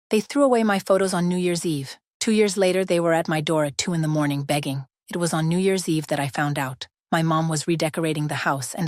They threw away my photos on New Year's Eve. 2 years later, they were at my door at 2 in the morning begging. It was on New Year's Eve that I found out. My mom was redecorating the house and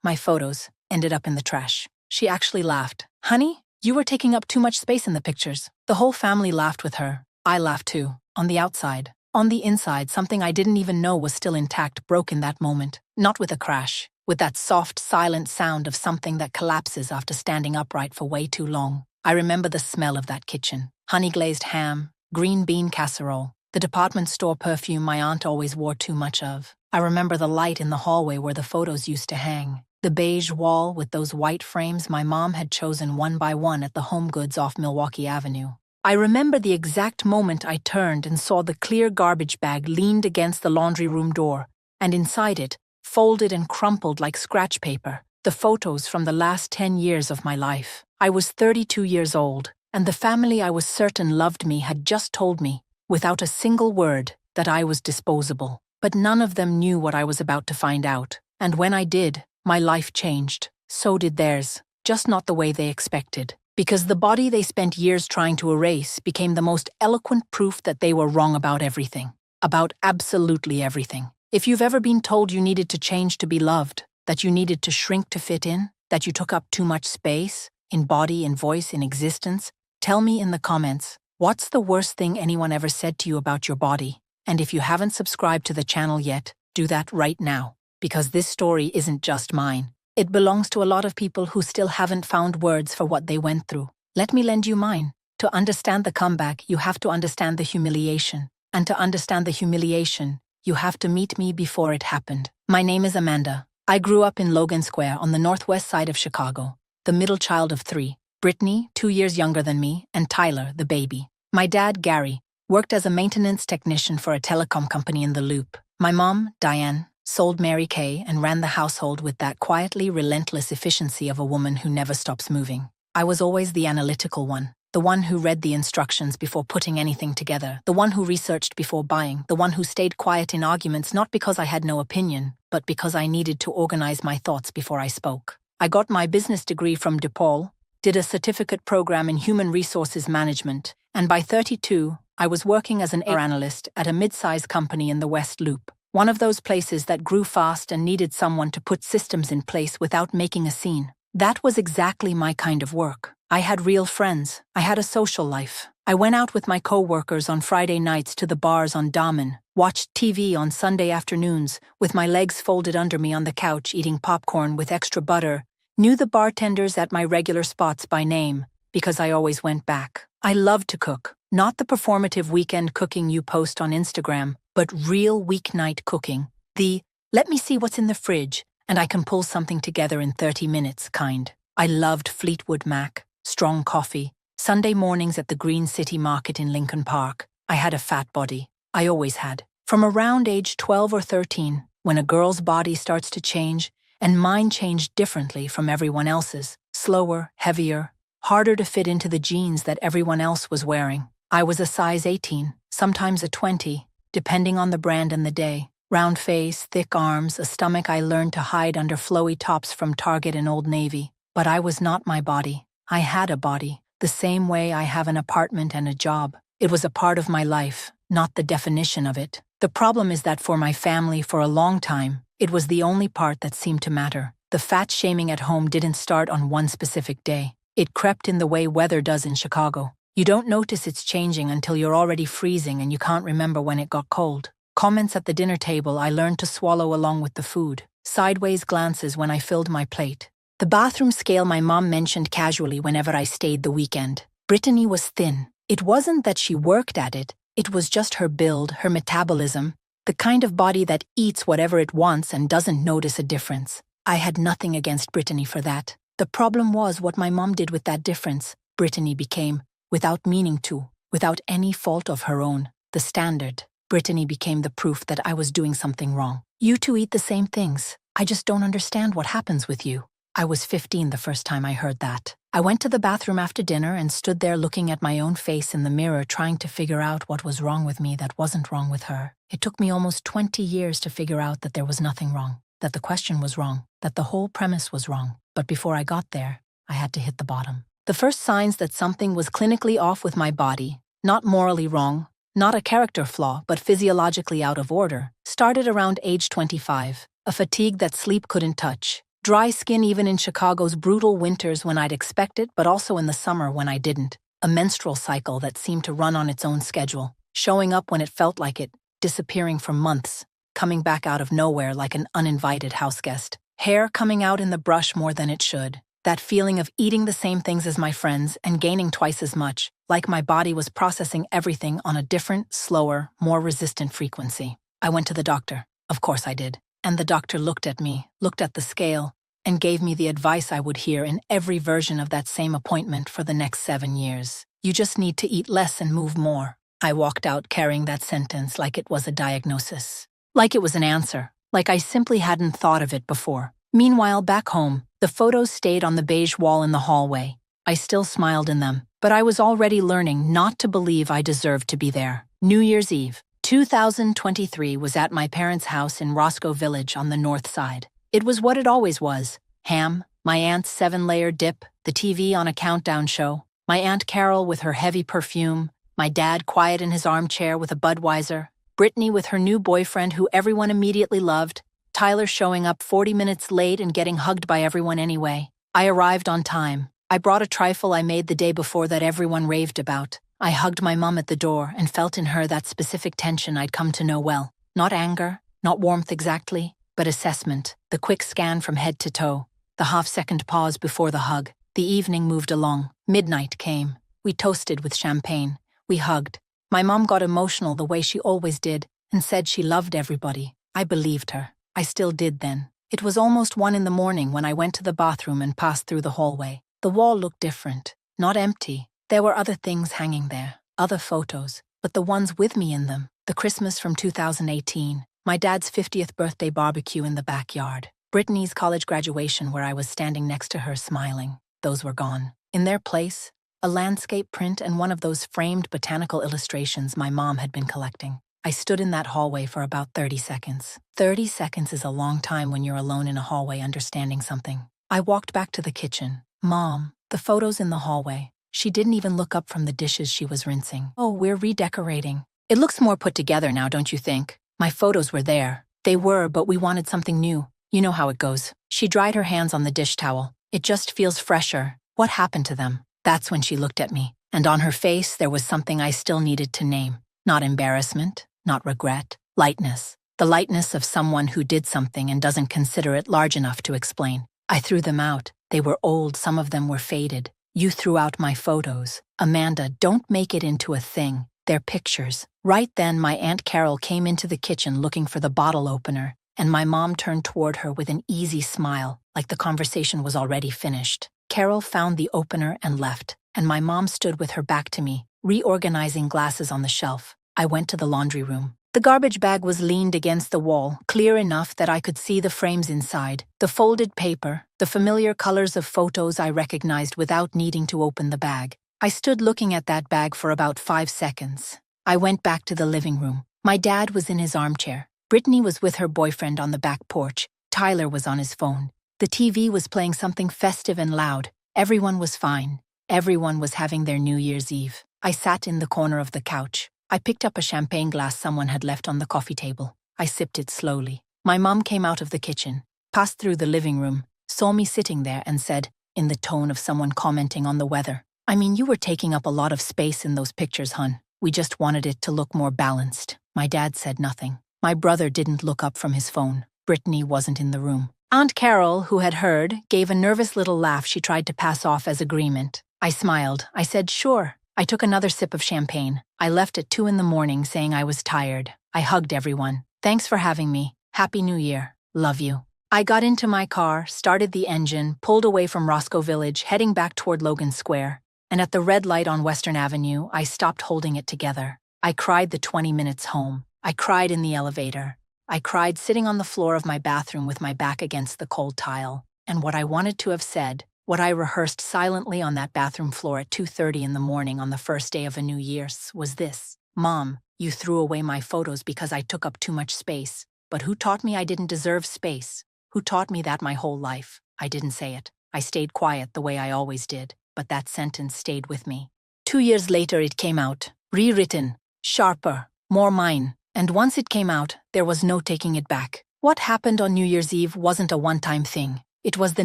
my photos, ended up in the trash. She actually laughed. "Honey, you were taking up too much space in the pictures." The whole family laughed with her. I laughed too. On the outside. On the inside, something I didn't even know was still intact broke in that moment. Not with a crash. With that soft, silent sound of something that collapses after standing upright for way too long. I remember the smell of that kitchen. Honey-glazed ham, green bean casserole, the department store perfume my aunt always wore too much of. I remember the light in the hallway where the photos used to hang. The beige wall with those white frames my mom had chosen one by one at the Home Goods off Milwaukee Avenue. I remember the exact moment I turned and saw the clear garbage bag leaned against the laundry room door, and inside it, folded and crumpled like scratch paper, the photos from the last 10 years of my life. I was 32 years old, and the family I was certain loved me had just told me, without a single word, that I was disposable. But none of them knew what I was about to find out. And when I did, my life changed. So did theirs, just not the way they expected. Because the body they spent years trying to erase became the most eloquent proof that they were wrong about everything. About absolutely everything. If you've ever been told you needed to change to be loved, that you needed to shrink to fit in, that you took up too much space, in body, in voice, in existence, tell me in the comments, what's the worst thing anyone ever said to you about your body? And if you haven't subscribed to the channel yet, do that right now. Because this story isn't just mine. It belongs to a lot of people who still haven't found words for what they went through. Let me lend you mine. To understand the comeback, you have to understand the humiliation. And to understand the humiliation, you have to meet me before it happened. My name is Amanda. I grew up in Logan Square on the northwest side of Chicago, the middle child of 3, Brittany, 2 years younger than me, and Tyler, the baby. My dad, Gary, worked as a maintenance technician for a telecom company in the Loop. My mom, Diane, sold Mary Kay and ran the household with that quietly relentless efficiency of a woman who never stops moving. I was always the analytical one, the one who read the instructions before putting anything together, the one who researched before buying, the one who stayed quiet in arguments not because I had no opinion, but because I needed to organize my thoughts before I spoke. I got my business degree from DePaul, did a certificate program in human resources management, and by 32, I was working as an HR analyst at a mid-sized company in the West Loop, one of those places that grew fast and needed someone to put systems in place without making a scene. That was exactly my kind of work. I had real friends. I had a social life. I went out with my co-workers on Friday nights to the bars on Damen, watched TV on Sunday afternoons, with my legs folded under me on the couch eating popcorn with extra butter, knew the bartenders at my regular spots by name, because I always went back. I loved to cook, not the performative weekend cooking you post on Instagram, but real weeknight cooking. The, let me see what's in the fridge, and I can pull something together in 30 minutes kind. I loved Fleetwood Mac, strong coffee, Sunday mornings at the Green City Market in Lincoln Park. I had a fat body. I always had. From around age 12 or 13, when a girl's body starts to change, and mine changed differently from everyone else's, slower, heavier, harder to fit into the jeans that everyone else was wearing. I was a size 18, sometimes a 20, depending on the brand and the day. Round face, thick arms, a stomach I learned to hide under flowy tops from Target and Old Navy. But I was not my body. I had a body, the same way I have an apartment and a job. It was a part of my life, not the definition of it. The problem is that for my family for a long time, it was the only part that seemed to matter. The fat shaming at home didn't start on one specific day. It crept in the way weather does in Chicago. You don't notice it's changing until you're already freezing and you can't remember when it got cold. Comments at the dinner table I learned to swallow along with the food. Sideways glances when I filled my plate. The bathroom scale my mom mentioned casually whenever I stayed the weekend. Brittany was thin. It wasn't that she worked at it. It was just her build, her metabolism, the kind of body that eats whatever it wants and doesn't notice a difference. I had nothing against Brittany for that. The problem was what my mom did with that difference. Brittany became, without meaning to, without any fault of her own, the standard. Brittany became the proof that I was doing something wrong. You two eat the same things. I just don't understand what happens with you. I was 15 the first time I heard that. I went to the bathroom after dinner and stood there looking at my own face in the mirror trying to figure out what was wrong with me that wasn't wrong with her. It took me almost 20 years to figure out that there was nothing wrong, that the question was wrong, that the whole premise was wrong. But before I got there, I had to hit the bottom. The first signs that something was clinically off with my body, not morally wrong, not a character flaw, but physiologically out of order, started around age 25. A fatigue that sleep couldn't touch. Dry skin even in Chicago's brutal winters when I'd expect it, but also in the summer when I didn't. A menstrual cycle that seemed to run on its own schedule, showing up when it felt like it, disappearing for months, coming back out of nowhere like an uninvited houseguest. Hair coming out in the brush more than it should. That feeling of eating the same things as my friends and gaining twice as much, like my body was processing everything on a different, slower, more resistant frequency. I went to the doctor. Of course I did. And the doctor looked at me, looked at the scale, and gave me the advice I would hear in every version of that same appointment for the next 7 years. You just need to eat less and move more. I walked out carrying that sentence like it was a diagnosis. Like it was an answer. Like I simply hadn't thought of it before. Meanwhile, back home, the photos stayed on the beige wall in the hallway. I still smiled in them, but I was already learning not to believe I deserved to be there. New Year's Eve, 2023 was at my parents' house in Roscoe Village on the north side. It was what it always was. Ham, my aunt's 7-layer dip, the TV on a countdown show, my Aunt Carol with her heavy perfume, my dad quiet in his armchair with a Budweiser, Brittany with her new boyfriend who everyone immediately loved, Tyler showing up 40 minutes late and getting hugged by everyone anyway. I arrived on time. I brought a trifle I made the day before that everyone raved about. I hugged my mom at the door and felt in her that specific tension I'd come to know well. Not anger, not warmth exactly, but assessment, the quick scan from head to toe, the half-second pause before the hug. The evening moved along. Midnight came. We toasted with champagne. We hugged. My mom got emotional the way she always did and said she loved everybody. I believed her. I still did then. It was almost 1 in the morning when I went to the bathroom and passed through the hallway. The wall looked different, not empty. There were other things hanging there, other photos, but the ones with me in them. The Christmas from 2018, my dad's 50th birthday barbecue in the backyard, Brittany's college graduation where I was standing next to her smiling. Those were gone. In their place, a landscape print and one of those framed botanical illustrations my mom had been collecting. I stood in that hallway for about 30 seconds. 30 seconds is a long time when you're alone in a hallway understanding something. I walked back to the kitchen. Mom, the photos in the hallway. She didn't even look up from the dishes she was rinsing. Oh, we're redecorating. It looks more put together now, don't you think? My photos were there. They were, but we wanted something new. You know how it goes. She dried her hands on the dish towel. It just feels fresher. What happened to them? That's when she looked at me. And on her face, there was something I still needed to name. Not embarrassment, not regret. Lightness. The lightness of someone who did something and doesn't consider it large enough to explain. I threw them out. They were old, some of them were faded. You threw out my photos. Amanda, don't make it into a thing. They're pictures. Right then, my Aunt Carol came into the kitchen looking for the bottle opener, and my mom turned toward her with an easy smile, like the conversation was already finished. Carol found the opener and left, and my mom stood with her back to me, reorganizing glasses on the shelf. I went to the laundry room. The garbage bag was leaned against the wall, clear enough that I could see the frames inside, the folded paper, the familiar colors of photos I recognized without needing to open the bag. I stood looking at that bag for about 5 seconds. I went back to the living room. My dad was in his armchair. Brittany was with her boyfriend on the back porch. Tyler was on his phone. The TV was playing something festive and loud. Everyone was fine. Everyone was having their New Year's Eve. I sat in the corner of the couch. I picked up a champagne glass someone had left on the coffee table. I sipped it slowly. My mom came out of the kitchen, passed through the living room, saw me sitting there and said, in the tone of someone commenting on the weather, "I mean, you were taking up a lot of space in those pictures, hun. We just wanted it to look more balanced." My dad said nothing. My brother didn't look up from his phone. Brittany wasn't in the room. Aunt Carol, who had heard, gave a nervous little laugh she tried to pass off as agreement. I smiled. I said, "Sure." I took another sip of champagne. I left at 2 in the morning saying I was tired. I hugged everyone. "Thanks for having me. Happy New Year. Love you." I got into my car, started the engine, pulled away from Roscoe Village, heading back toward Logan Square. And at the red light on Western Avenue, I stopped holding it together. I cried the 20 minutes home. I cried in the elevator. I cried sitting on the floor of my bathroom with my back against the cold tile. And what I wanted to have said, what I rehearsed silently on that bathroom floor at 2:30 in the morning on the first day of a new year, was this: "Mom, you threw away my photos because I took up too much space. But who taught me I didn't deserve space? Who taught me that my whole life?" I didn't say it. I stayed quiet the way I always did. but that sentence stayed with me. 2 years later it came out, rewritten, sharper, more mine, and once it came out, there was no taking it back. What happened on New Year's Eve wasn't a one-time thing. It was the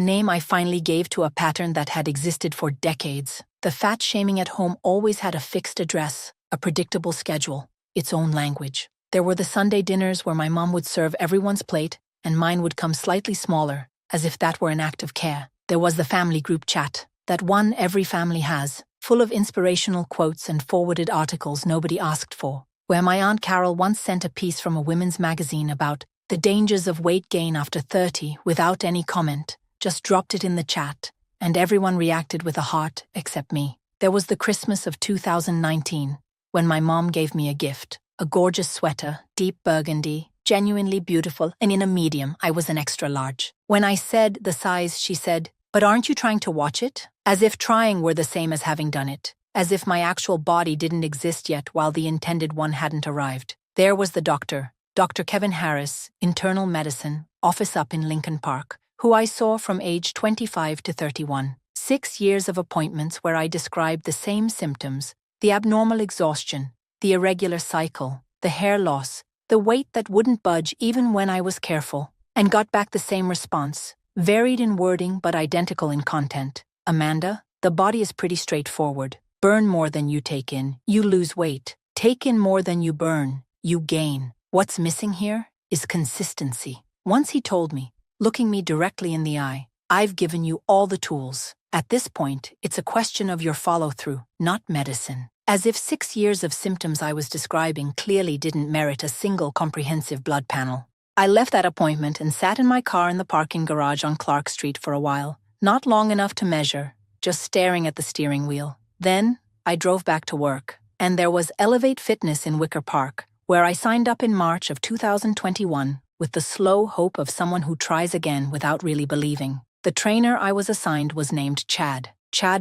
name I finally gave to a pattern that had existed for decades. The fat-shaming at home always had a fixed address, a predictable schedule, its own language. There were the Sunday dinners where my mom would serve everyone's plate, and mine would come slightly smaller, as if that were an act of care. There was the family group chat, that one every family has, full of inspirational quotes and forwarded articles nobody asked for, where my Aunt Carol once sent a piece from a women's magazine about the dangers of weight gain after 30 without any comment, just dropped it in the chat, and everyone reacted with a heart except me. There was the Christmas of 2019, when my mom gave me a gift, a gorgeous sweater, deep burgundy, genuinely beautiful, and in a medium. I was an extra large. When I said the size, she said, "But aren't you trying to watch it?" As if trying were the same as having done it. As if my actual body didn't exist yet while the intended one hadn't arrived. There was the doctor, Dr. Kevin Harris, internal medicine, office up in Lincoln Park, who I saw from age 25 to 31. 6 years of appointments where I described the same symptoms, the abnormal exhaustion, the irregular cycle, the hair loss, the weight that wouldn't budge even when I was careful, and got back the same response, varied in wording but identical in content. "Amanda, the body is pretty straightforward. Burn more than you take in, you lose weight. Take in more than you burn, you gain. What's missing here is consistency." Once he told me, looking me directly in the eye, "I've given you all the tools. At this point, it's a question of your follow-through, not medicine." As if 6 years of symptoms I was describing clearly didn't merit a single comprehensive blood panel. I left that appointment and sat in my car in the parking garage on Clark Street for a while, not long enough to measure, just staring at the steering wheel. Then, I drove back to work, and there was Elevate Fitness in Wicker Park, where I signed up in March of 2021 with the slow hope of someone who tries again without really believing. The trainer I was assigned was named Chad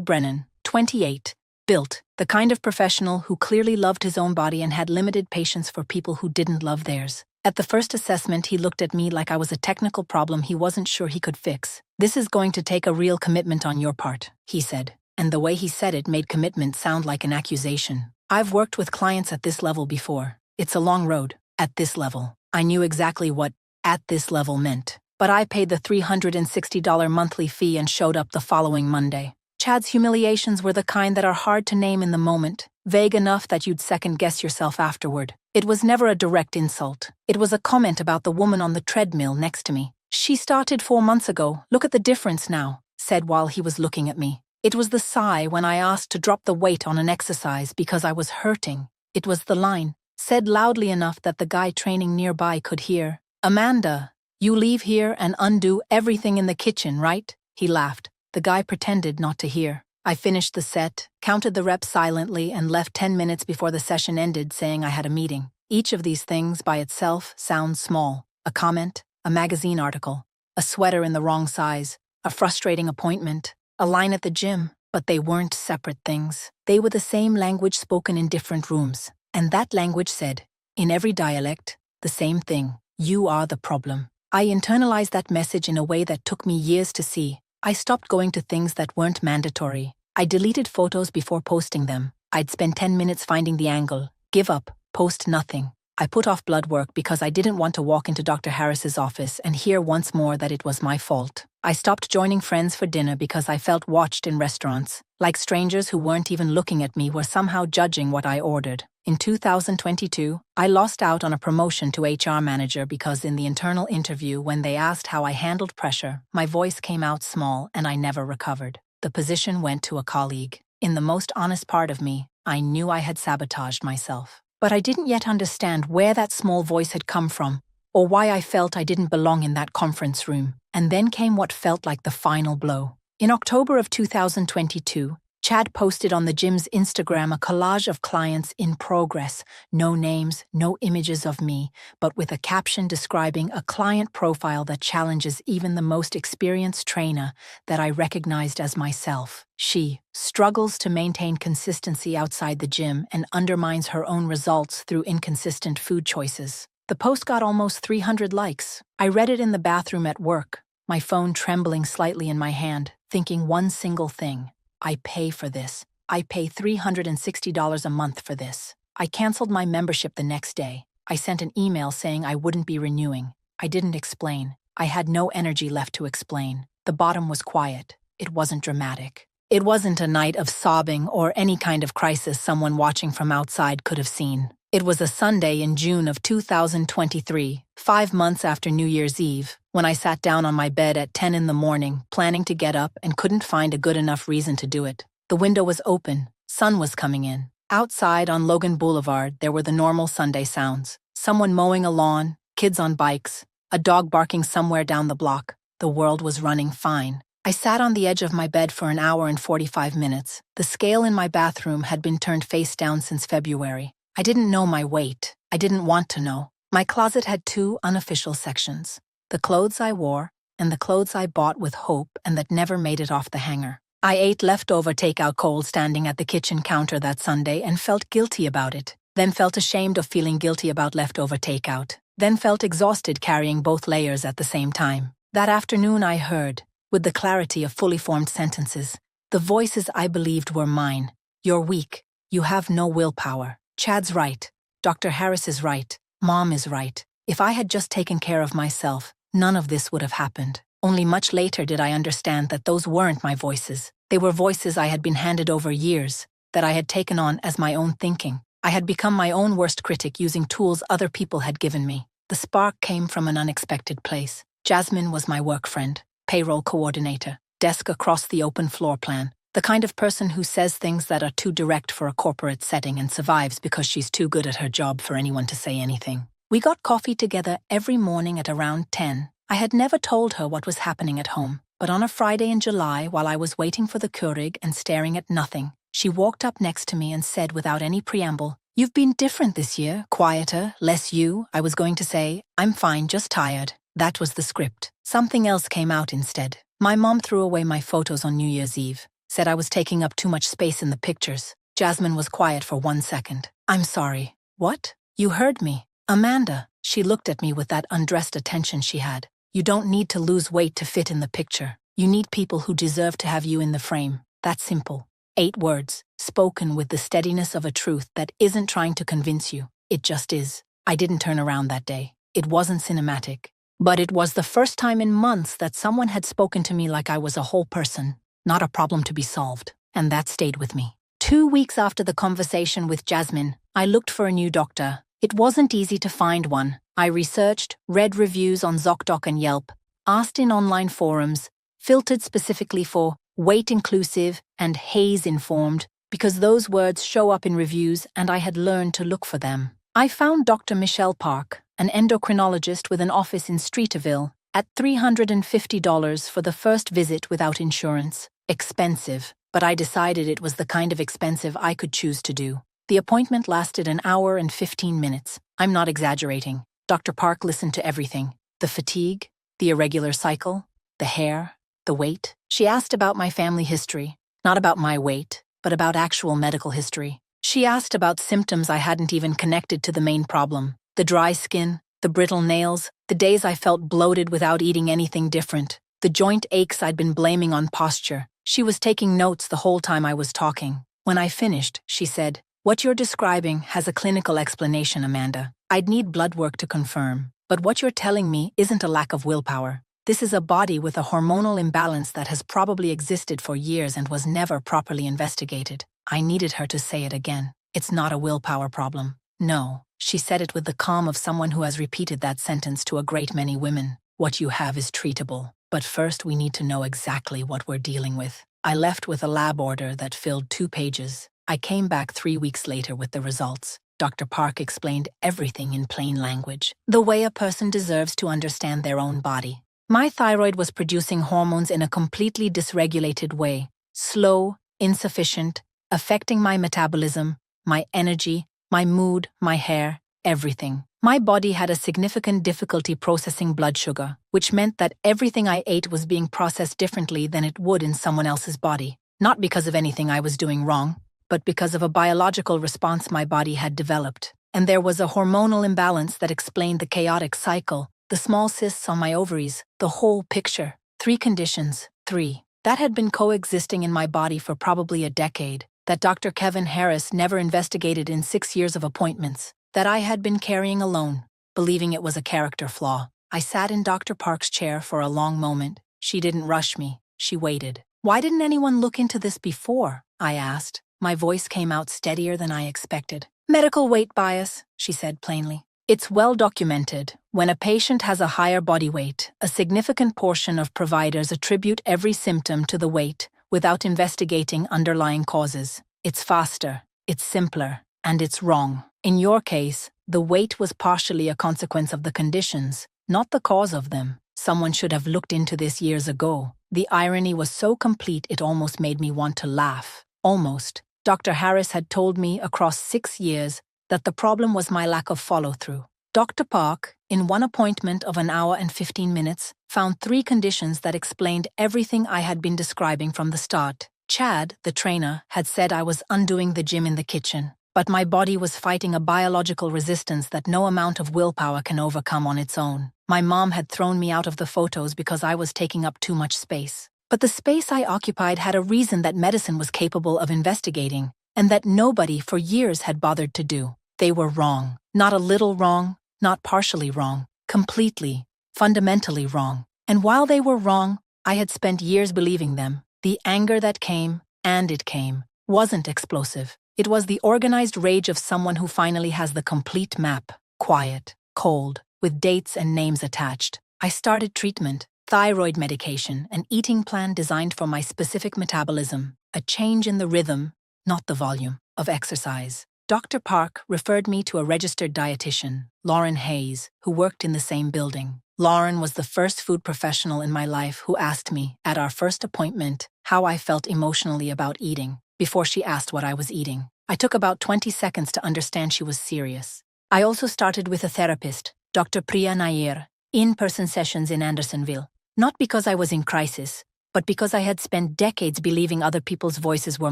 Brennan, 28, built, the kind of professional who clearly loved his own body and had limited patience for people who didn't love theirs. At the first assessment, he looked at me like I was a technical problem he wasn't sure he could fix. "This is going to take a real commitment on your part," he said, and the way he said it made commitment sound like an accusation. I've worked with clients at this level before. It's a long road, at this level. I knew exactly what "at this level" meant, but I paid the $360 monthly fee and showed up the following Monday. Chad's humiliations were the kind that are hard to name in the moment, vague enough that you'd second-guess yourself afterward. It was never a direct insult. It was a comment about the woman on the treadmill next to me. "She started 4 months ago. Look at the difference now," said while he was looking at me. It was the sigh when I asked to drop the weight on an exercise because I was hurting. It was the line, said loudly enough that the guy training nearby could hear. "Amanda, you leave here and undo everything in the kitchen, right?" He laughed. The guy pretended not to hear. I finished the set, counted the reps silently, and left 10 minutes before the session ended saying I had a meeting. Each of these things by itself sounds small. A comment, a magazine article, a sweater in the wrong size, a frustrating appointment, a line at the gym, but they weren't separate things. They were the same language spoken in different rooms. And that language said, in every dialect, the same thing: you are the problem. I internalized that message in a way that took me years to see. I stopped going to things that weren't mandatory. I deleted photos before posting them. I'd spend 10 minutes finding the angle, give up, post nothing. I put off blood work because I didn't want to walk into Dr. Harris's office and hear once more that it was my fault. I stopped joining friends for dinner because I felt watched in restaurants, like strangers who weren't even looking at me were somehow judging what I ordered. In 2022, I lost out on a promotion to HR manager because in the internal interview when they asked how I handled pressure, my voice came out small and I never recovered. The position went to a colleague. In the most honest part of me, I knew I had sabotaged myself. But I didn't yet understand where that small voice had come from, or why I felt I didn't belong in that conference room. And then came what felt like the final blow. In October of 2022, Chad posted on the gym's Instagram a collage of clients in progress, no names, no images of me, but with a caption describing a client profile that challenges even the most experienced trainer that I recognized as myself. She struggles to maintain consistency outside the gym and undermines her own results through inconsistent food choices. The post got almost 300 likes. I read it in the bathroom at work, my phone trembling slightly in my hand, thinking one single thing. I pay for this. I pay $360 a month for this. I canceled my membership the next day. I sent an email saying I wouldn't be renewing. I didn't explain. I had no energy left to explain. The bottom was quiet. It wasn't dramatic. It wasn't a night of sobbing or any kind of crisis someone watching from outside could have seen. It was a Sunday in June of 2023, 5 months after New Year's Eve, when I sat down on my bed at 10 in the morning, planning to get up and couldn't find a good enough reason to do it. The window was open. Sun was coming in. Outside on Logan Boulevard, there were the normal Sunday sounds. Someone mowing a lawn, kids on bikes, a dog barking somewhere down the block. The world was running fine. I sat on the edge of my bed for an hour and 45 minutes. The scale in my bathroom had been turned face down since February. I didn't know my weight. I didn't want to know. My closet had 2 unofficial sections: the clothes I wore and the clothes I bought with hope and that never made it off the hanger. I ate leftover takeout cold standing at the kitchen counter that Sunday and felt guilty about it. Then felt ashamed of feeling guilty about leftover takeout. Then felt exhausted carrying both layers at the same time. That afternoon I heard, with the clarity of fully formed sentences, the voices I believed were mine. You're weak. You have no willpower. Chad's right. Dr. Harris is right. Mom is right. If I had just taken care of myself, none of this would have happened. Only much later did I understand that those weren't my voices. They were voices I had been handed over years, that I had taken on as my own thinking. I had become my own worst critic using tools other people had given me. The spark came from an unexpected place. Jasmine was my work friend, payroll coordinator, desk across the open floor plan, the kind of person who says things that are too direct for a corporate setting and survives because she's too good at her job for anyone to say anything. We got coffee together every morning at around 10. I had never told her what was happening at home, but on a Friday in July, while I was waiting for the Keurig and staring at nothing, she walked up next to me and said without any preamble, "You've been different this year, quieter, less you." I was going to say, "I'm fine, just tired." That was the script. Something else came out instead. My mom threw away my photos on New Year's Eve, said I was taking up too much space in the pictures. Jasmine was quiet for 1 second. "I'm sorry." "What?" "You heard me." "Amanda." She looked at me with that undressed attention she had. "You don't need to lose weight to fit in the picture. You need people who deserve to have you in the frame. That's simple." 8 words, spoken with the steadiness of a truth that isn't trying to convince you. It just is. I didn't turn around that day. It wasn't cinematic. But it was the first time in months that someone had spoken to me like I was a whole person, not a problem to be solved. And that stayed with me. 2 weeks after the conversation with Jasmine, I looked for a new doctor. It wasn't easy to find one. I researched, read reviews on ZocDoc and Yelp, asked in online forums, filtered specifically for weight-inclusive and haze-informed, because those words show up in reviews and I had learned to look for them. I found Dr. Michelle Park, an endocrinologist with an office in Streeterville, at $350 for the first visit without insurance. Expensive, but I decided it was the kind of expensive I could choose to do. The appointment lasted an hour and 15 minutes. I'm not exaggerating. Dr. Park listened to everything. The fatigue, the irregular cycle, the hair, the weight. She asked about my family history, not about my weight, but about actual medical history. She asked about symptoms I hadn't even connected to the main problem. The dry skin, the brittle nails, the days I felt bloated without eating anything different, the joint aches I'd been blaming on posture. She was taking notes the whole time I was talking. When I finished, she said, "What you're describing has a clinical explanation, Amanda. I'd need blood work to confirm. But what you're telling me isn't a lack of willpower. This is a body with a hormonal imbalance that has probably existed for years and was never properly investigated." I needed her to say it again. "It's not a willpower problem." "No." She said it with the calm of someone who has repeated that sentence to a great many women. "What you have is treatable. But first we need to know exactly what we're dealing with." I left with a lab order that filled 2 pages. I came back 3 weeks later with the results. Dr. Park explained everything in plain language, the way a person deserves to understand their own body. My thyroid was producing hormones in a completely dysregulated way, slow, insufficient, affecting my metabolism, my energy, my mood, my hair, everything. My body had a significant difficulty processing blood sugar, which meant that everything I ate was being processed differently than it would in someone else's body. Not because of anything I was doing wrong, but because of a biological response my body had developed. And there was a hormonal imbalance that explained the chaotic cycle, the small cysts on my ovaries, the whole picture. 3 conditions. 3. that had been coexisting in my body for probably a decade, that Dr. Kevin Harris never investigated in 6 years of appointments, that I had been carrying alone, believing it was a character flaw. I sat in Dr. Park's chair for a long moment. She didn't rush me, she waited. "Why didn't anyone look into this before?" I asked. My voice came out steadier than I expected. "Medical weight bias," she said plainly. "It's well documented. When a patient has a higher body weight, a significant portion of providers attribute every symptom to the weight without investigating underlying causes. It's faster, it's simpler, and it's wrong. In your case, the weight was partially a consequence of the conditions, not the cause of them. Someone should have looked into this years ago." The irony was so complete it almost made me want to laugh. Almost. Dr. Harris had told me across 6 years that the problem was my lack of follow-through. Dr. Park, in one appointment of an hour and 15 minutes, found 3 conditions that explained everything I had been describing from the start. Chad, the trainer, had said I was undoing the gym in the kitchen, but my body was fighting a biological resistance that no amount of willpower can overcome on its own. My mom had thrown me out of the photos because I was taking up too much space. But the space I occupied had a reason that medicine was capable of investigating, and that nobody for years had bothered to do. They were wrong. Not a little wrong, not partially wrong, completely, fundamentally wrong. And while they were wrong, I had spent years believing them. The anger that came, and it came, wasn't explosive. It was the organized rage of someone who finally has the complete map, quiet, cold, with dates and names attached. I started treatment, thyroid medication, an eating plan designed for my specific metabolism, a change in the rhythm, not the volume, of exercise. Dr. Park referred me to a registered dietitian, Lauren Hayes, who worked in the same building. Lauren was the first food professional in my life who asked me, at our first appointment, how I felt emotionally about eating, before she asked what I was eating. I took about 20 seconds to understand she was serious. I also started with a therapist, Dr. Priya Nair, in-person sessions in Andersonville. Not because I was in crisis, but because I had spent decades believing other people's voices were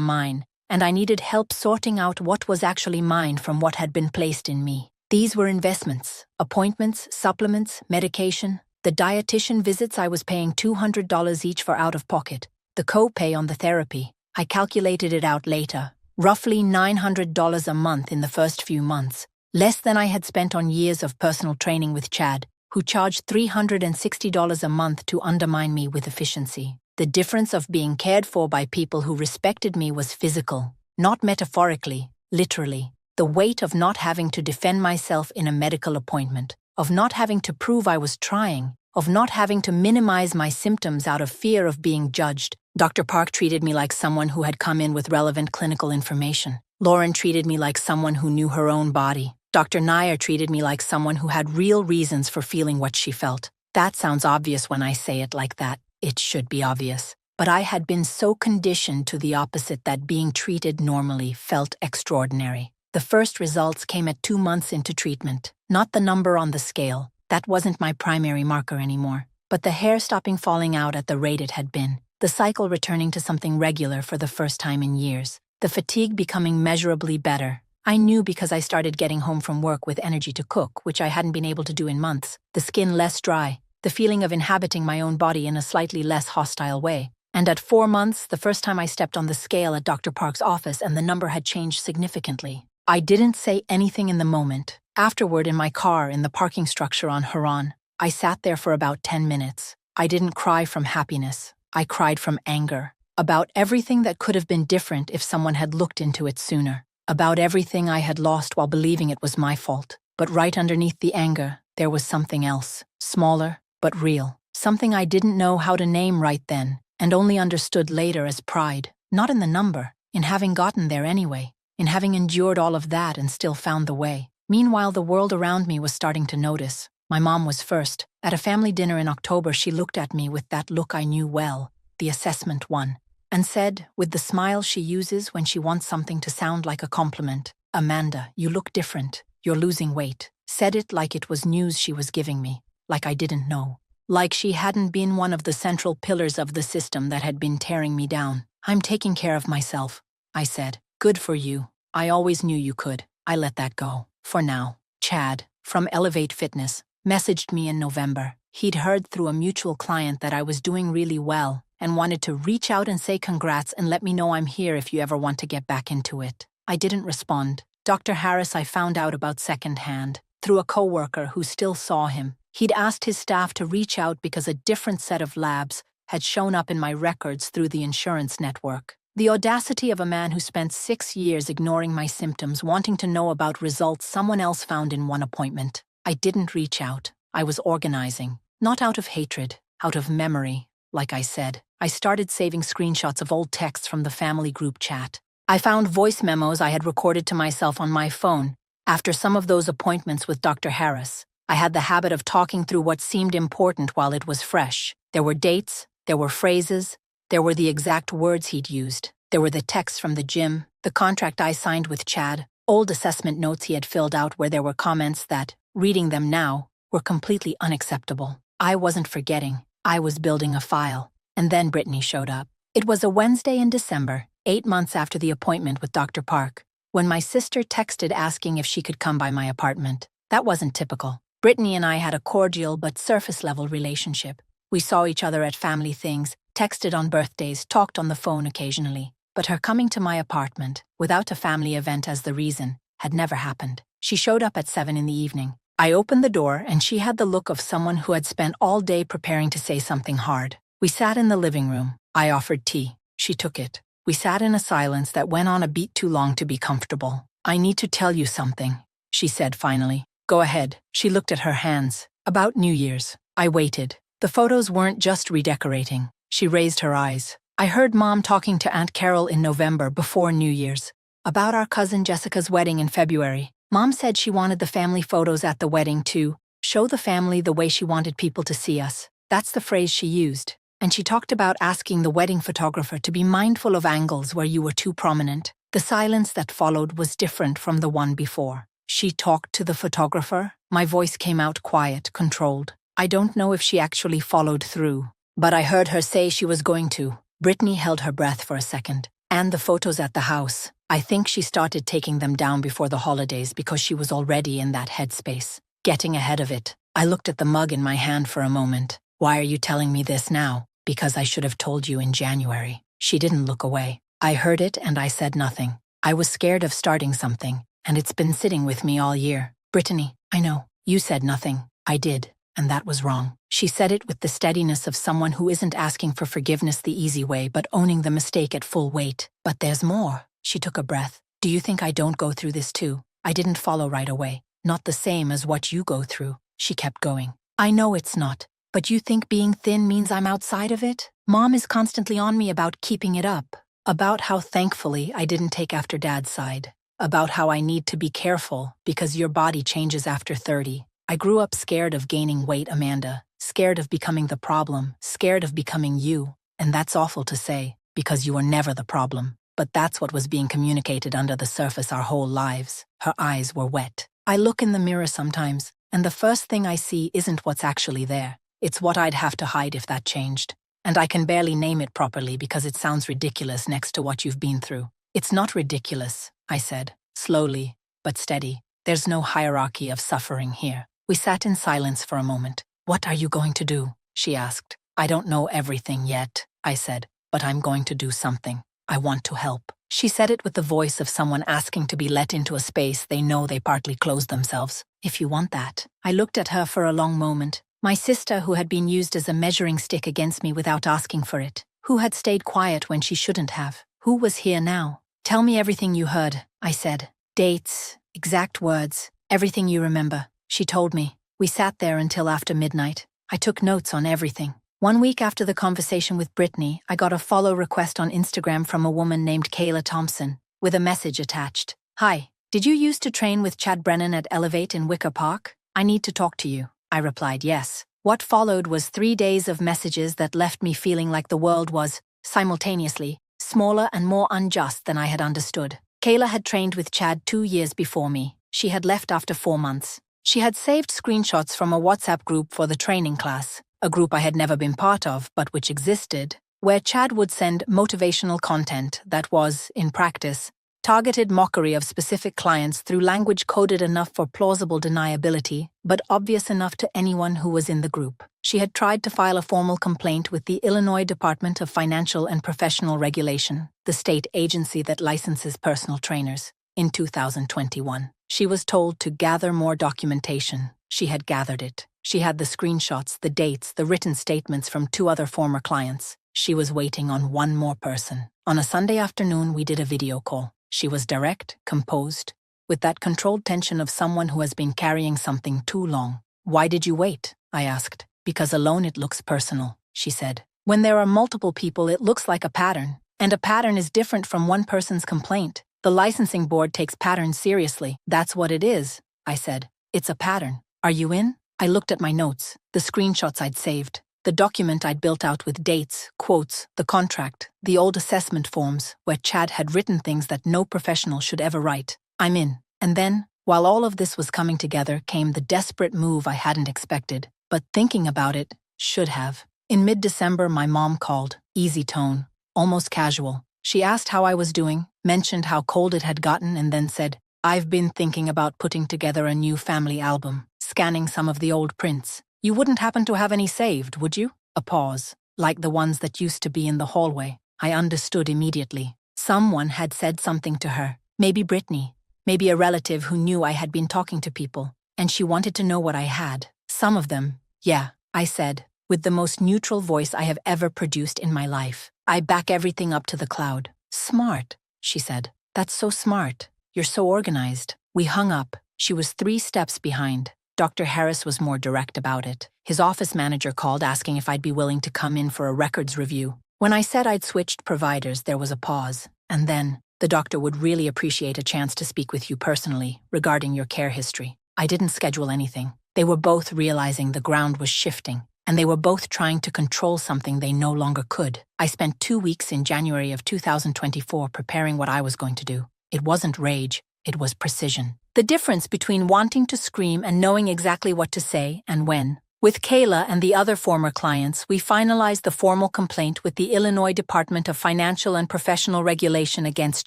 mine, and I needed help sorting out what was actually mine from what had been placed in me. These were investments, appointments, supplements, medication. The dietitian visits I was paying $200 each for out-of-pocket. The co-pay on the therapy, I calculated it out later, roughly $900 a month in the first few months, less than I had spent on years of personal training with Chad, who charged $360 a month to undermine me with efficiency. The difference of being cared for by people who respected me was physical, not metaphorically, literally. The weight of not having to defend myself in a medical appointment, of not having to prove I was trying, of not having to minimize my symptoms out of fear of being judged. Dr. Park treated me like someone who had come in with relevant clinical information. Lauren treated me like someone who knew her own body. Dr. Nair treated me like someone who had real reasons for feeling what she felt. That sounds obvious when I say it like that. It should be obvious. But I had been so conditioned to the opposite that being treated normally felt extraordinary. The first results came at 2 months into treatment. Not the number on the scale. That wasn't my primary marker anymore. But the hair stopping falling out at the rate it had been. The cycle returning to something regular for the first time in years. The fatigue becoming measurably better. I knew because I started getting home from work with energy to cook, which I hadn't been able to do in months. The skin less dry. The feeling of inhabiting my own body in a slightly less hostile way. And at 4 months, the first time I stepped on the scale at Dr. Park's office, and the number had changed significantly. I didn't say anything in the moment. Afterward, in my car in the parking structure on Huron, I sat there for about 10 minutes. I didn't cry from happiness. I cried from anger. About everything that could have been different if someone had looked into it sooner. About everything I had lost while believing it was my fault. But right underneath the anger, there was something else. Smaller, but real. Something I didn't know how to name right then, and only understood later as pride. Not in the number, in having gotten there anyway, in having endured all of that and still found the way. Meanwhile, the world around me was starting to notice. My mom was first. At a family dinner in October, she looked at me with that look I knew well, the assessment one, and said, with the smile she uses when she wants something to sound like a compliment, "Amanda, you look different. You're losing weight." Said it like it was news she was giving me, like I didn't know. Like she hadn't been one of the central pillars of the system that had been tearing me down. "I'm taking care of myself," I said. "Good for you. I always knew you could." I let that go. For now. Chad, from Elevate Fitness, messaged me in November. He'd heard through a mutual client that I was doing really well, and wanted to reach out and say congrats and let me know I'm here if you ever want to get back into it. I didn't respond. Dr. Harris I found out about secondhand, through a coworker who still saw him. He'd asked his staff to reach out because a different set of labs had shown up in my records through the insurance network. The audacity of a man who spent 6 years ignoring my symptoms, wanting to know about results someone else found in one appointment. I didn't reach out. I was organizing. Not out of hatred, out of memory. Like I said, I started saving screenshots of old texts from the family group chat. I found voice memos I had recorded to myself on my phone. After some of those appointments with Dr. Harris, I had the habit of talking through what seemed important while it was fresh. There were dates, there were phrases, there were the exact words he'd used. There were the texts from the gym, the contract I signed with Chad, old assessment notes he had filled out where there were comments that, reading them now, were completely unacceptable. I wasn't forgetting. I was building a file. And then Brittany showed up. It was a Wednesday in December, 8 months after the appointment with Dr. Park, when my sister texted asking if she could come by my apartment. That wasn't typical. Brittany and I had a cordial but surface-level relationship. We saw each other at family things, texted on birthdays, talked on the phone occasionally. But her coming to my apartment, without a family event as the reason, had never happened. She showed up at 7 in the evening. I opened the door and she had the look of someone who had spent all day preparing to say something hard. We sat in the living room. I offered tea. She took it. We sat in a silence that went on a beat too long to be comfortable. I need to tell you something, she said finally. Go ahead. She looked at her hands. About New Year's. I waited. The photos weren't just redecorating. She raised her eyes. I heard Mom talking to Aunt Carol in November before New Year's about our cousin Jessica's wedding in February. Mom said she wanted the family photos at the wedding to show the family the way she wanted people to see us. That's the phrase she used. And she talked about asking the wedding photographer to be mindful of angles where you were too prominent. The silence that followed was different from the one before. She talked to the photographer. My voice came out quiet, controlled. I don't know if she actually followed through, but I heard her say she was going to. Brittany held her breath for a second. And the photos at the house. I think she started taking them down before the holidays because she was already in that headspace. Getting ahead of it. I looked at the mug in my hand for a moment. Why are you telling me this now? Because I should have told you in January. She didn't look away. I heard it and I said nothing. I was scared of starting something, and it's been sitting with me all year. Brittany, I know. You said nothing. I did. And that was wrong. She said it with the steadiness of someone who isn't asking for forgiveness the easy way but owning the mistake at full weight. But there's more. She took a breath. Do you think I don't go through this too? I didn't follow right away. Not the same as what you go through. She kept going. I know it's not. But you think being thin means I'm outside of it? Mom is constantly on me about keeping it up. About how thankfully I didn't take after Dad's side. About how I need to be careful because your body changes after 30. I grew up scared of gaining weight, Amanda. Scared of becoming the problem. Scared of becoming you. And that's awful to say, because you were never the problem. But that's what was being communicated under the surface our whole lives. Her eyes were wet. I look in the mirror sometimes, and the first thing I see isn't what's actually there. It's what I'd have to hide if that changed. And I can barely name it properly because it sounds ridiculous next to what you've been through. It's not ridiculous, I said, slowly, but steady. There's no hierarchy of suffering here. We sat in silence for a moment. What are you going to do? She asked. I don't know everything yet, I said, but I'm going to do something. I want to help. She said it with the voice of someone asking to be let into a space they know they partly closed themselves. If you want that. I looked at her for a long moment. My sister, who had been used as a measuring stick against me without asking for it. Who had stayed quiet when she shouldn't have. Who was here now? Tell me everything you heard, I said. Dates, exact words, everything you remember. She told me. We sat there until after midnight. I took notes on everything. 1 week after the conversation with Brittany, I got a follow request on Instagram from a woman named Kayla Thompson, with a message attached. Hi, did you used to train with Chad Brennan at Elevate in Wicker Park? I need to talk to you. I replied yes. What followed was 3 days of messages that left me feeling like the world was, simultaneously, smaller and more unjust than I had understood. Kayla had trained with Chad 2 years before me. She had left after 4 months. She had saved screenshots from a WhatsApp group for the training class, a group I had never been part of but which existed, where Chad would send motivational content that was, in practice, Targeted mockery of specific clients through language coded enough for plausible deniability, but obvious enough to anyone who was in the group. She had tried to file a formal complaint with the Illinois Department of Financial and Professional Regulation, the state agency that licenses personal trainers, in 2021. She was told to gather more documentation. She had gathered it. She had the screenshots, the dates, the written statements from 2 other former clients. She was waiting on one more person. On a Sunday afternoon, we did a video call. She was direct, composed, with that controlled tension of someone who has been carrying something too long. "Why did you wait?" I asked. "Because alone it looks personal," she said. "When there are multiple people, it looks like a pattern, and a pattern is different from one person's complaint. The licensing board takes patterns seriously." "That's what it is," I said. "It's a pattern. Are you in?" I looked at my notes, the screenshots I'd saved, the document I'd built out with dates, quotes, the contract, the old assessment forms where Chad had written things that no professional should ever write. "I'm in." And then, while all of this was coming together, came the desperate move I hadn't expected, but thinking about it, should have. In mid-December, my mom called, easy tone, almost casual. She asked how I was doing, mentioned how cold it had gotten, and then said, "I've been thinking about putting together a new family album," scanning some of the old prints. "You wouldn't happen to have any saved, would you?" A pause, like the ones that used to be in the hallway. I understood immediately. Someone had said something to her, maybe Brittany, maybe a relative who knew I had been talking to people, and she wanted to know what I had. Some of them, yeah, I said, with the most neutral voice I have ever produced in my life. "I back everything up to the cloud." "Smart," she said. "That's so smart. You're so organized." We hung up. She was 3 steps behind. Dr. Harris was more direct about it. His office manager called asking if I'd be willing to come in for a records review. When I said I'd switched providers, there was a pause. And then, "The doctor would really appreciate a chance to speak with you personally regarding your care history." I didn't schedule anything. They were both realizing the ground was shifting, and they were both trying to control something they no longer could. I spent 2 weeks in January of 2024 preparing what I was going to do. It wasn't rage, it was precision. The difference between wanting to scream and knowing exactly what to say and when. With Kayla and the other former clients, we finalized the formal complaint with the Illinois Department of Financial and Professional Regulation against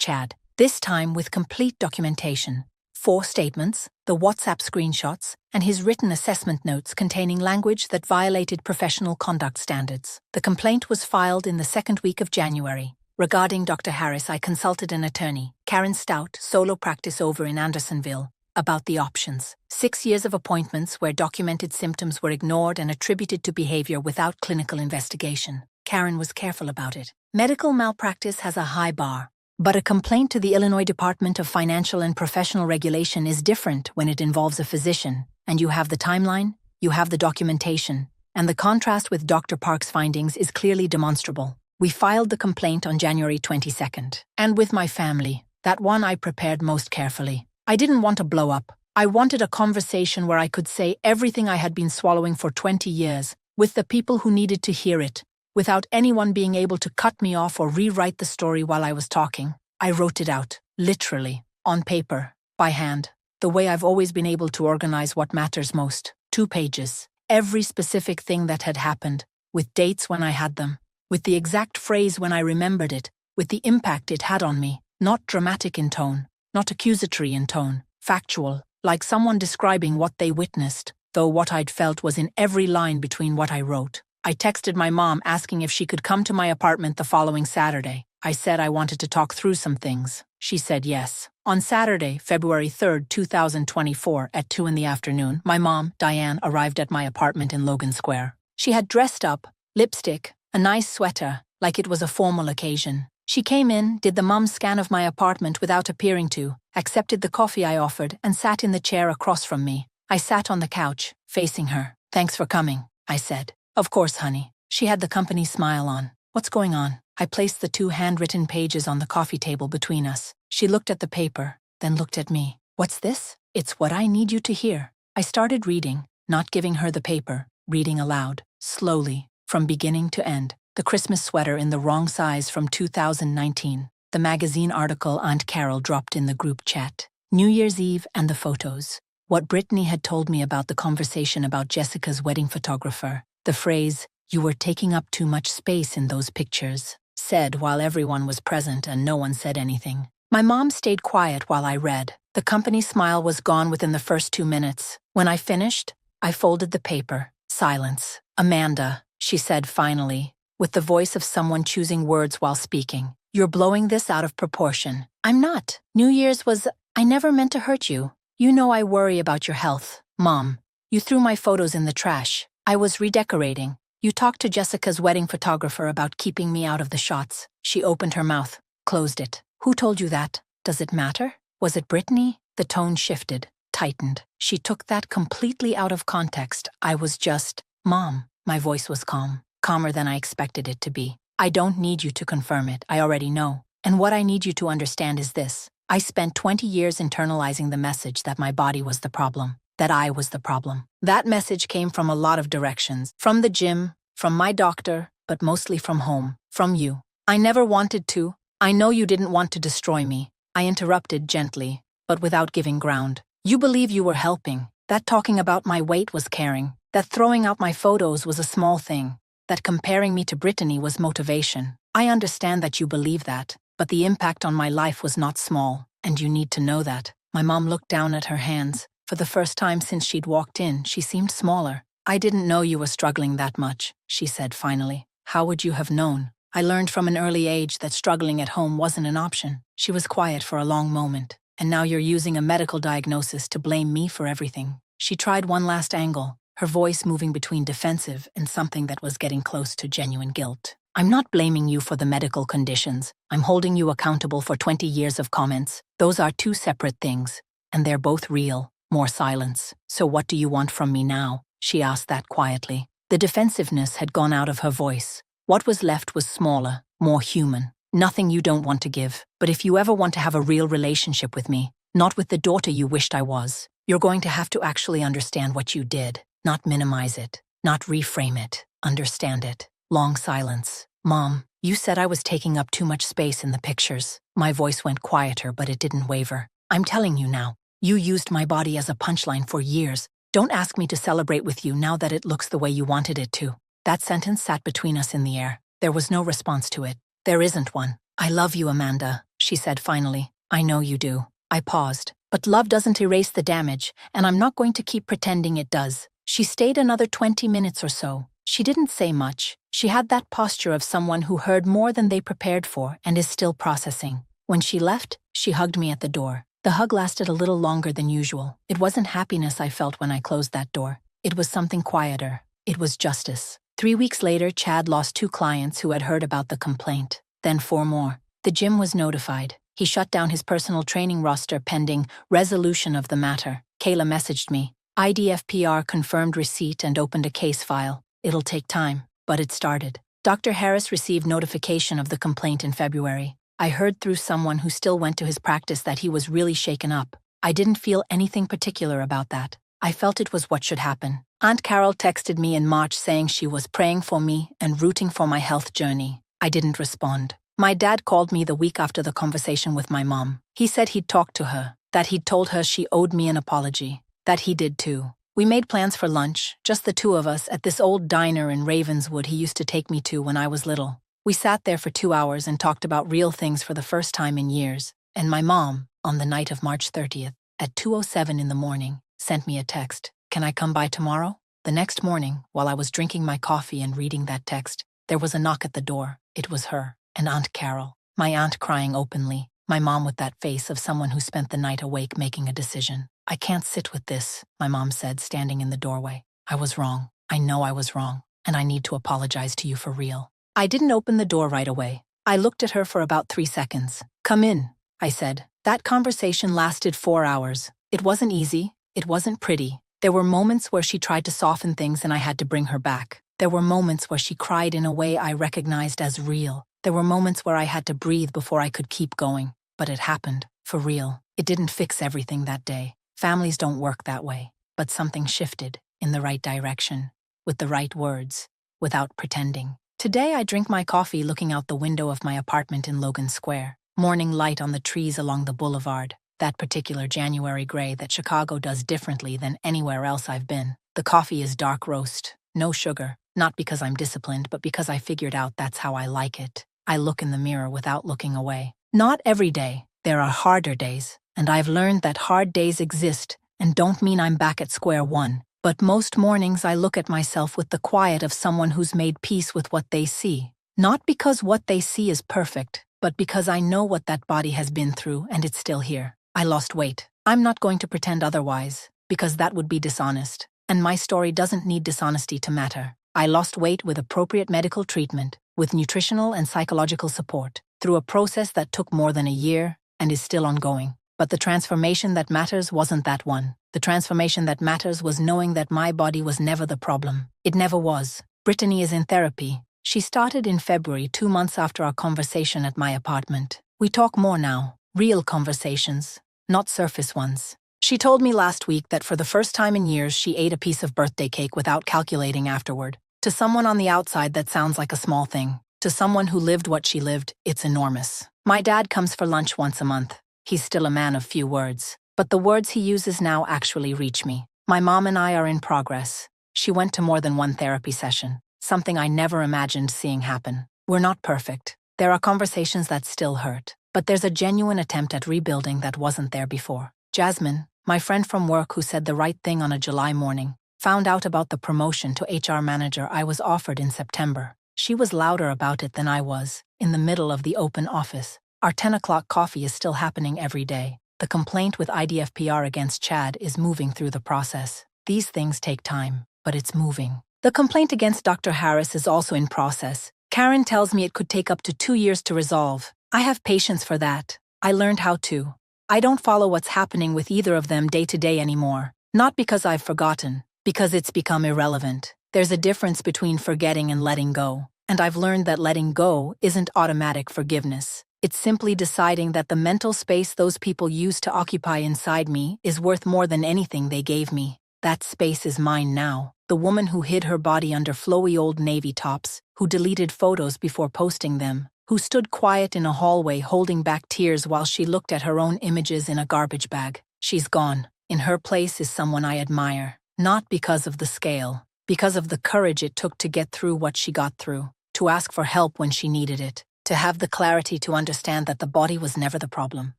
Chad, this time with complete documentation. 4 statements, the WhatsApp screenshots, and his written assessment notes containing language that violated professional conduct standards. The complaint was filed in the 2nd week of January. Regarding Dr. Harris, I consulted an attorney, Karen Stout, solo practice over in Andersonville, about the options. 6 years of appointments where documented symptoms were ignored and attributed to behavior without clinical investigation. Karen was careful about it. Medical malpractice has a high bar, but a complaint to the Illinois Department of Financial and Professional Regulation is different when it involves a physician, and you have the timeline, you have the documentation, and the contrast with Dr. Park's findings is clearly demonstrable. We filed the complaint on January 22nd, and with my family, that one I prepared most carefully. I didn't want a blow-up. I wanted a conversation where I could say everything I had been swallowing for 20 years, with the people who needed to hear it, without anyone being able to cut me off or rewrite the story while I was talking. I wrote it out, literally, on paper, by hand, the way I've always been able to organize what matters most. 2 pages. Every specific thing that had happened, with dates when I had them, with the exact phrase when I remembered it, with the impact it had on me, not dramatic in tone, not accusatory in tone, factual, like someone describing what they witnessed, though what I'd felt was in every line between what I wrote. I texted my mom asking if she could come to my apartment the following Saturday. I said I wanted to talk through some things. She said yes. On Saturday, February 3rd, 2024, at 2 in the afternoon, my mom, Diane, arrived at my apartment in Logan Square. She had dressed up, lipstick, a nice sweater, like it was a formal occasion. She came in, did the mum scan of my apartment without appearing to, accepted the coffee I offered, and sat in the chair across from me. I sat on the couch, facing her. "Thanks for coming," I said. "Of course, honey." She had the company smile on. "What's going on?" I placed the 2 handwritten pages on the coffee table between us. She looked at the paper, then looked at me. "What's this?" "It's what I need you to hear." I started reading, not giving her the paper, reading aloud, slowly, from beginning to end. The Christmas sweater in the wrong size from 2019. The magazine article Aunt Carol dropped in the group chat. New Year's Eve and the photos. What Brittany had told me about the conversation about Jessica's wedding photographer. The phrase, "You were taking up too much space in those pictures," said while everyone was present and no one said anything. My mom stayed quiet while I read. The company smile was gone within the first 2 minutes. When I finished, I folded the paper. Silence. "Amanda," she said finally, with the voice of someone choosing words while speaking. "You're blowing this out of proportion." "I'm not. New Year's was... I never meant to hurt you. You know I worry about your health." "Mom, you threw my photos in the trash. I was redecorating. You talked to Jessica's wedding photographer about keeping me out of the shots." She opened her mouth, closed it. "Who told you that? Does it matter? Was it Brittany?" The tone shifted, tightened. "She took that completely out of context. I was just..." "Mom." My voice was calm, calmer than I expected it to be. "I don't need you to confirm it. I already know. And what I need you to understand is this. I spent 20 years internalizing the message that my body was the problem, that I was the problem. That message came from a lot of directions. From the gym, from my doctor, but mostly from home, from you. I never wanted to. I know you didn't want to destroy me." I interrupted gently, but without giving ground. "You believe you were helping. That talking about my weight was caring. That throwing out my photos was a small thing. That comparing me to Brittany was motivation. I understand that you believe that, but the impact on my life was not small, and you need to know that." My mom looked down at her hands. For the first time since she'd walked in, she seemed smaller. "I didn't know you were struggling that much," she said finally. "How would you have known? I learned from an early age that struggling at home wasn't an option." She was quiet for a long moment. "And now you're using a medical diagnosis to blame me for everything." She tried one last angle, her voice moving between defensive and something that was getting close to genuine guilt. "I'm not blaming you for the medical conditions. I'm holding you accountable for 20 years of comments. Those are two separate things, and they're both real." More silence. "So what do you want from me now?" She asked that quietly. The defensiveness had gone out of her voice. What was left was smaller, more human. "Nothing you don't want to give. But if you ever want to have a real relationship with me, not with the daughter you wished I was, you're going to have to actually understand what you did. Not minimize it. Not reframe it. Understand it." Long silence. "Mom, you said I was taking up too much space in the pictures." My voice went quieter, but it didn't waver. "I'm telling you now. You used my body as a punchline for years. Don't ask me to celebrate with you now that it looks the way you wanted it to." That sentence sat between us in the air. There was no response to it. "There isn't one." "I love you, Amanda," she said finally. "I know you do." I paused. "But love doesn't erase the damage, and I'm not going to keep pretending it does." She stayed another 20 minutes or so. She didn't say much. She had that posture of someone who heard more than they prepared for and is still processing. When she left, she hugged me at the door. The hug lasted a little longer than usual. It wasn't happiness I felt when I closed that door. It was something quieter. It was justice. 3 weeks later, Chad lost 2 clients who had heard about the complaint. Then 4 more. The gym was notified. He shut down his personal training roster pending resolution of the matter. Kayla messaged me. IDFPR confirmed receipt and opened a case file. It'll take time, but it started. Dr. Harris received notification of the complaint in February. I heard through someone who still went to his practice that he was really shaken up. I didn't feel anything particular about that. I felt it was what should happen. Aunt Carol texted me in March saying she was praying for me and rooting for my health journey. I didn't respond. My dad called me the week after the conversation with my mom. He said he'd talked to her, that he'd told her she owed me an apology, that he did too. We made plans for lunch, just the 2 of us, at this old diner in Ravenswood he used to take me to when I was little. We sat there for 2 hours and talked about real things for the first time in years, and my mom, on the night of March 30th, at 2:07 in the morning, sent me a text. "Can I come by tomorrow?" The next morning, while I was drinking my coffee and reading that text, there was a knock at the door. It was her, and Aunt Carol. My aunt crying openly, my mom with that face of someone who spent the night awake making a decision. "I can't sit with this," my mom said, standing in the doorway. "I was wrong. I know I was wrong, and I need to apologize to you for real." I didn't open the door right away. I looked at her for about 3 seconds. "Come in," I said. That conversation lasted 4 hours. It wasn't easy. It wasn't pretty. There were moments where she tried to soften things and I had to bring her back. There were moments where she cried in a way I recognized as real. There were moments where I had to breathe before I could keep going. But it happened, for real. It didn't fix everything that day. Families don't work that way. But something shifted, in the right direction, with the right words, without pretending. Today I drink my coffee looking out the window of my apartment in Logan Square. Morning light on the trees along the boulevard. That particular January gray that Chicago does differently than anywhere else I've been. The coffee is dark roast, no sugar. Not because I'm disciplined, but because I figured out that's how I like it. I look in the mirror without looking away. Not every day, There are harder days, and I've learned that hard days exist and don't mean I'm back at square one. But most mornings I look at myself with the quiet of someone who's made peace with what they see. Not because what they see is perfect, but because I know what that body has been through and it's still here. I lost weight. I'm not going to pretend otherwise, because that would be dishonest. And my story doesn't need dishonesty to matter. I lost weight with appropriate medical treatment, with nutritional and psychological support, through a process that took more than a year and is still ongoing. But the transformation that matters wasn't that one. The transformation that matters was knowing that my body was never the problem. It never was. Brittany is in therapy. She started in February, 2 months after our conversation at my apartment. We talk more now. Real conversations, not surface ones. She told me last week that for the first time in years she ate a piece of birthday cake without calculating afterward. To someone on the outside, that sounds like a small thing. To someone who lived what she lived, it's enormous. My dad comes for lunch once a month. He's still a man of few words, but the words he uses now actually reach me. My mom and I are in progress. She went to more than one therapy session, something I never imagined seeing happen. We're not perfect. There are conversations that still hurt, but there's a genuine attempt at rebuilding that wasn't there before. Jasmine, my friend from work who said the right thing on a July morning, found out about the promotion to HR manager I was offered in September. She was louder about it than I was, in the middle of the open office. Our 10 o'clock coffee is still happening every day. The complaint with IDFPR against Chad is moving through the process. These things take time, but it's moving. The complaint against Dr. Harris is also in process. Karen tells me it could take up to 2 years to resolve. I have patience for that. I learned how to. I don't follow what's happening with either of them day to day anymore. Not because I've forgotten, because it's become irrelevant. There's a difference between forgetting and letting go. And I've learned that letting go isn't automatic forgiveness. It's simply deciding that the mental space those people used to occupy inside me is worth more than anything they gave me. That space is mine now. The woman who hid her body under flowy old navy tops, who deleted photos before posting them, who stood quiet in a hallway holding back tears while she looked at her own images in a garbage bag. She's gone. In her place is someone I admire. Not because of the scale, because of the courage it took to get through what she got through, to ask for help when she needed it, to have the clarity to understand that the body was never the problem.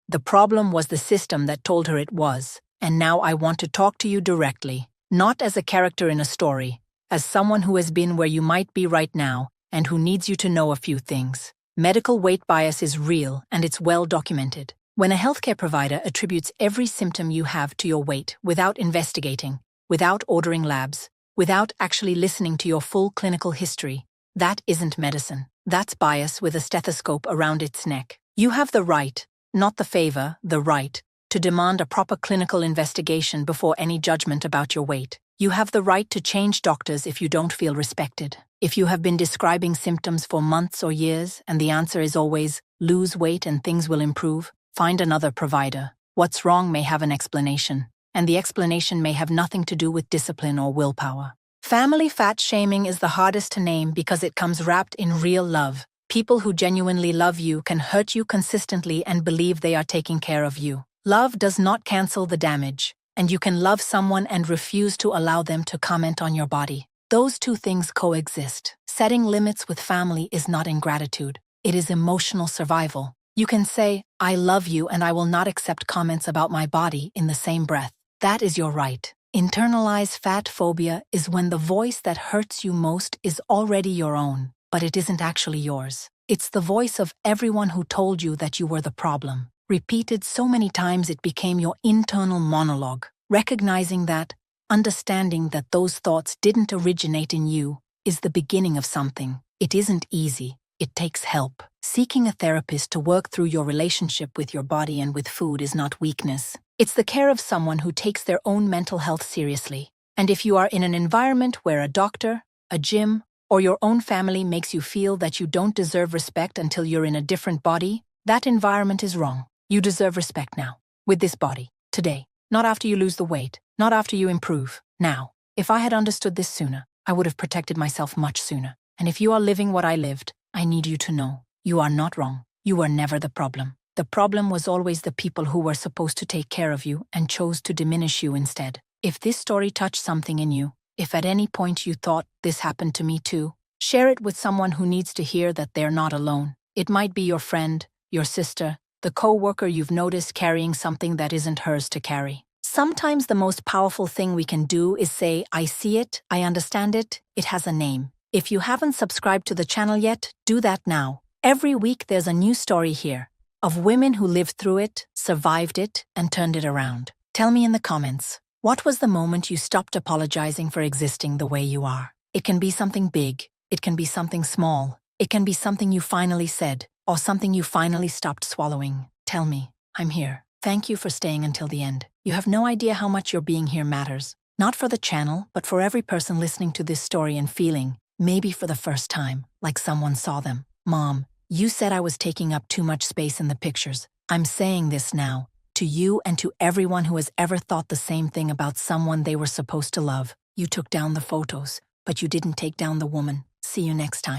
The problem was the system that told her it was. And now I want to talk to you directly, not as a character in a story, as someone who has been where you might be right now and who needs you to know a few things. Medical weight bias is real and it's well documented. When a healthcare provider attributes every symptom you have to your weight without investigating, without ordering labs, without actually listening to your full clinical history, that isn't medicine. That's bias with a stethoscope around its neck. You have the right, not the favor, the right, to demand a proper clinical investigation before any judgment about your weight. You have the right to change doctors if you don't feel respected. If you have been describing symptoms for months or years and the answer is always, lose weight and things will improve, find another provider. What's wrong may have an explanation, and the explanation may have nothing to do with discipline or willpower. Family fat shaming is the hardest to name because it comes wrapped in real love. People who genuinely love you can hurt you consistently and believe they are taking care of you. Love does not cancel the damage, and you can love someone and refuse to allow them to comment on your body. Those two things coexist. Setting limits with family is not ingratitude. It is emotional survival. You can say, I love you and I will not accept comments about my body in the same breath. That is your right. Internalized fat phobia is when the voice that hurts you most is already your own, but it isn't actually yours. It's the voice of everyone who told you that you were the problem. Repeated so many times it became your internal monologue. Recognizing that, understanding that those thoughts didn't originate in you, is the beginning of something. It isn't easy. It takes help. Seeking a therapist to work through your relationship with your body and with food is not weakness. It's the care of someone who takes their own mental health seriously. And if you are in an environment where a doctor, a gym, or your own family makes you feel that you don't deserve respect until you're in a different body, that environment is wrong. You deserve respect now, with this body, today. Not after you lose the weight, not after you improve, now. If I had understood this sooner, I would have protected myself much sooner. And if you are living what I lived, I need you to know, you are not wrong. You were never the problem. The problem was always the people who were supposed to take care of you and chose to diminish you instead. If this story touched something in you, if at any point you thought, this happened to me too, share it with someone who needs to hear that they're not alone. It might be your friend, your sister, The coworker you've noticed carrying something that isn't hers to carry. Sometimes the most powerful thing we can do is say, I see it, I understand it, it has a name. If you haven't subscribed to the channel yet, do that now. Every week there's a new story here of women who lived through it, survived it, and turned it around. Tell me in the comments, what was the moment you stopped apologizing for existing the way you are? It can be something big, it can be something small, it can be something you finally said, or something you finally stopped swallowing. Tell me, I'm here. Thank you for staying until the end. You have no idea how much your being here matters. Not for the channel, but for every person listening to this story and feeling, maybe for the first time, like someone saw them. Mom, you said I was taking up too much space in the pictures. I'm saying this now, to you and to everyone who has ever thought the same thing about someone they were supposed to love. You took down the photos, but you didn't take down the woman. See you next time.